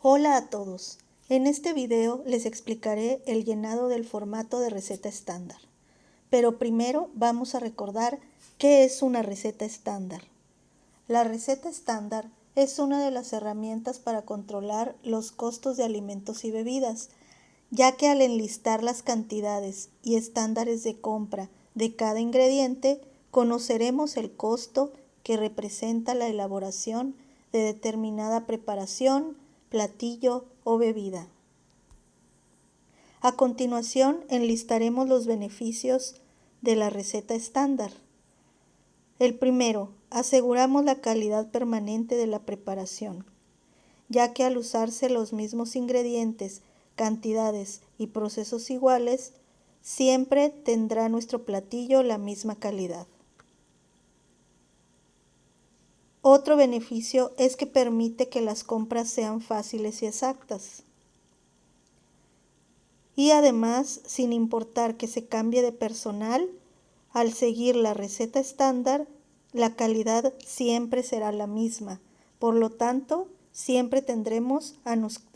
Hola a todos. En este video les explicaré el llenado del formato de receta estándar. Pero primero vamos a recordar qué es una receta estándar. La receta estándar es una de las herramientas para controlar los costos de alimentos y bebidas, ya que al enlistar las cantidades y estándares de compra de cada ingrediente, conoceremos el costo que representa la elaboración de determinada preparación, platillo o bebida. A continuación, enlistaremos los beneficios de la receta estándar. El primero, aseguramos la calidad permanente de la preparación, ya que al usarse los mismos ingredientes, cantidades y procesos iguales, siempre tendrá nuestro platillo la misma calidad. Otro beneficio es que permite que las compras sean fáciles y exactas. Y además, sin importar que se cambie de personal, al seguir la receta estándar, la calidad siempre será la misma. Por lo tanto, siempre tendremos a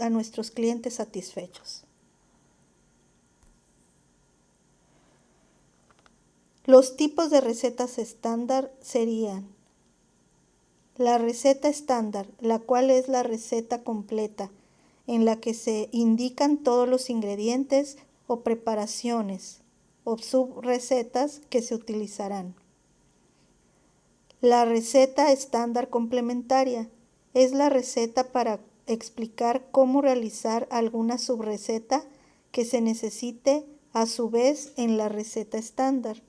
nuestros clientes satisfechos. Los tipos de recetas estándar serían la receta estándar, la cual es la receta completa, en la que se indican todos los ingredientes o preparaciones o subrecetas que se utilizarán. La receta estándar complementaria es la receta para explicar cómo realizar alguna subreceta que se necesite a su vez en la receta estándar.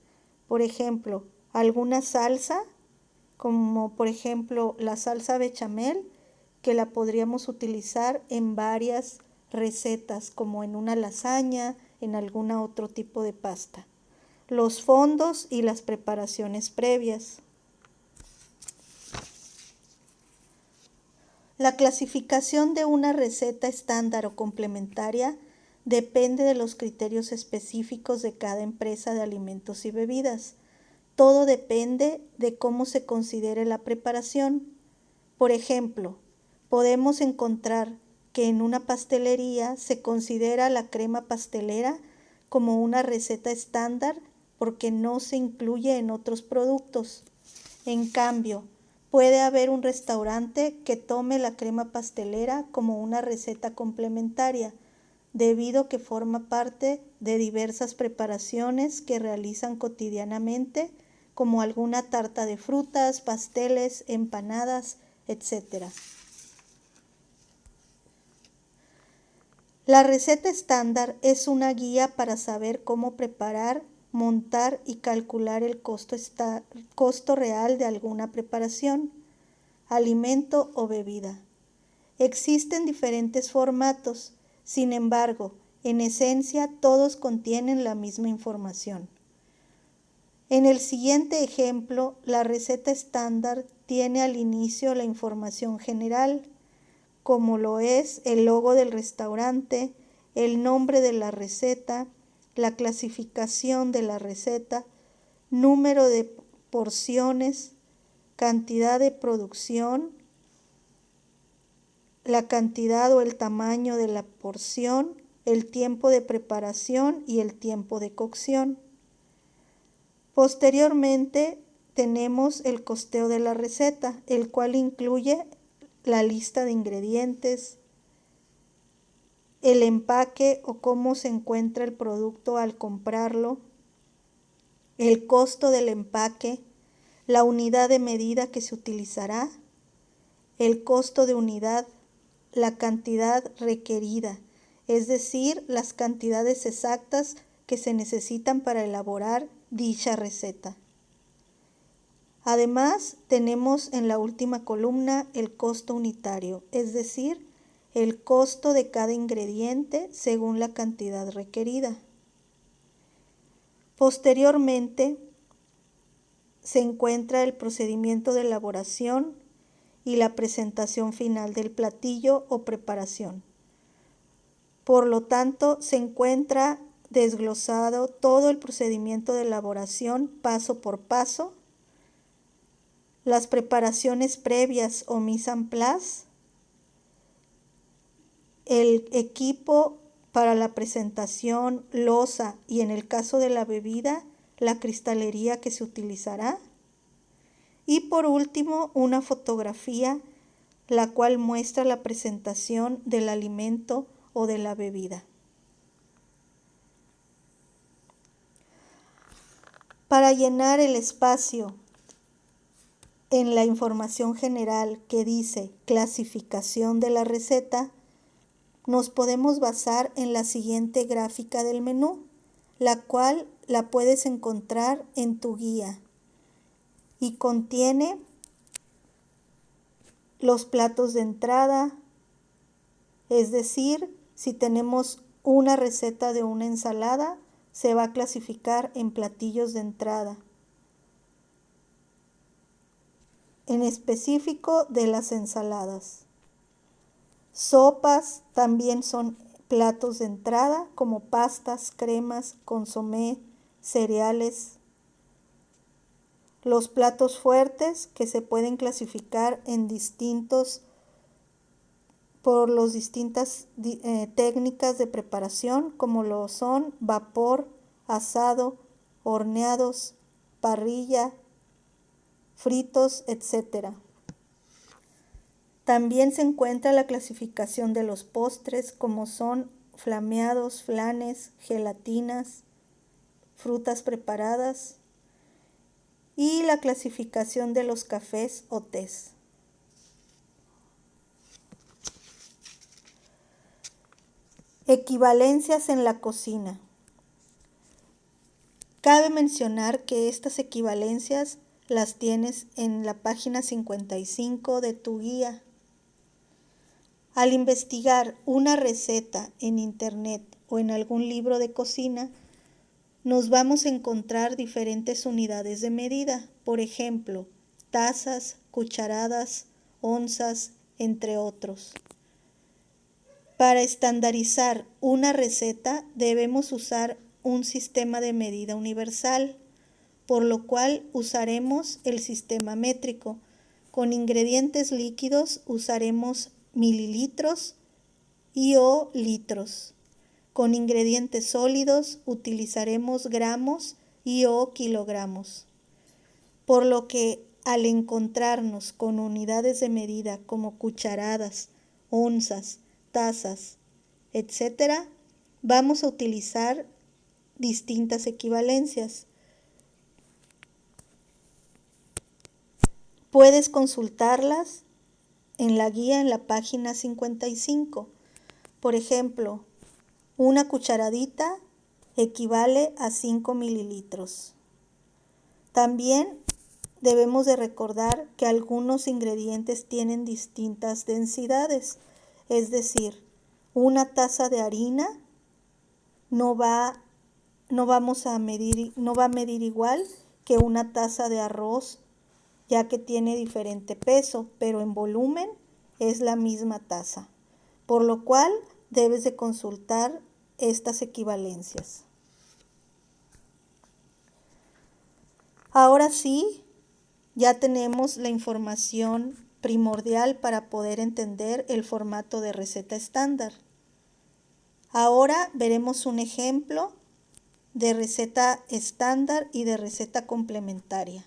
Por ejemplo, alguna salsa, como por ejemplo la salsa bechamel, que la podríamos utilizar en varias recetas, como en una lasaña, en algún otro tipo de pasta. Los fondos y las preparaciones previas. La clasificación de una receta estándar o complementaria depende de los criterios específicos de cada empresa de alimentos y bebidas. Todo depende de cómo se considere la preparación. Por ejemplo, podemos encontrar que en una pastelería se considera la crema pastelera como una receta estándar porque no se incluye en otros productos. En cambio, puede haber un restaurante que tome la crema pastelera como una receta complementaria, debido a que forma parte de diversas preparaciones que realizan cotidianamente, como alguna tarta de frutas, pasteles, empanadas, etc. La receta estándar es una guía para saber cómo preparar, montar y calcular el costo real de alguna preparación, alimento o bebida. Existen diferentes formatos, sin embargo, en esencia todos contienen la misma información. En el siguiente ejemplo, la receta estándar tiene al inicio la información general, como lo es el logo del restaurante, el nombre de la receta, la clasificación de la receta, número de porciones, cantidad de producción, la cantidad o el tamaño de la porción, el tiempo de preparación y el tiempo de cocción. Posteriormente tenemos el costeo de la receta, el cual incluye la lista de ingredientes, el empaque o cómo se encuentra el producto al comprarlo, el costo del empaque, la unidad de medida que se utilizará, el costo de unidad, la cantidad requerida, es decir, las cantidades exactas que se necesitan para elaborar dicha receta. Además, tenemos en la última columna el costo unitario, es decir, el costo de cada ingrediente según la cantidad requerida. Posteriormente, se encuentra el procedimiento de elaboración y la presentación final del platillo o preparación. Por lo tanto, se encuentra desglosado todo el procedimiento de elaboración paso por paso, las preparaciones previas o mise en place, el equipo para la presentación, loza y en el caso de la bebida, la cristalería que se utilizará. Y por último, una fotografía la cual muestra la presentación del alimento o de la bebida. Para llenar el espacio en la información general que dice clasificación de la receta, nos podemos basar en la siguiente gráfica del menú, la cual la puedes encontrar en tu guía y contiene los platos de entrada, es decir, si tenemos una receta de una ensalada, se va a clasificar en platillos de entrada. En específico de las ensaladas. Sopas también son platos de entrada, como pastas, cremas, consomé, cereales. Los platos fuertes que se pueden clasificar en por las distintas técnicas de preparación, como lo son vapor, asado, horneados, parrilla, fritos, etc. También se encuentra la clasificación de los postres, como son flameados, flanes, gelatinas, frutas preparadas, y la clasificación de los cafés o tés. Equivalencias en la cocina. Cabe mencionar que estas equivalencias las tienes en la página 55 de tu guía. Al investigar una receta en internet o en algún libro de cocina, nos vamos a encontrar diferentes unidades de medida, por ejemplo, tazas, cucharadas, onzas, entre otros. Para estandarizar una receta debemos usar un sistema de medida universal, por lo cual usaremos el sistema métrico. Con ingredientes líquidos usaremos mililitros y o litros. Con ingredientes sólidos utilizaremos gramos y o kilogramos. Por lo que al encontrarnos con unidades de medida como cucharadas, onzas, tazas, etc., vamos a utilizar distintas equivalencias. Puedes consultarlas en la guía en la página 55. Por ejemplo, una cucharadita equivale a 5 mililitros. También debemos de recordar que algunos ingredientes tienen distintas densidades, es decir, una taza de harina no va a medir igual que una taza de arroz, ya que tiene diferente peso, pero en volumen es la misma taza, por lo cual debes de consultar estas equivalencias. Ahora sí, ya tenemos la información primordial para poder entender el formato de receta estándar. Ahora veremos un ejemplo de receta estándar y de receta complementaria.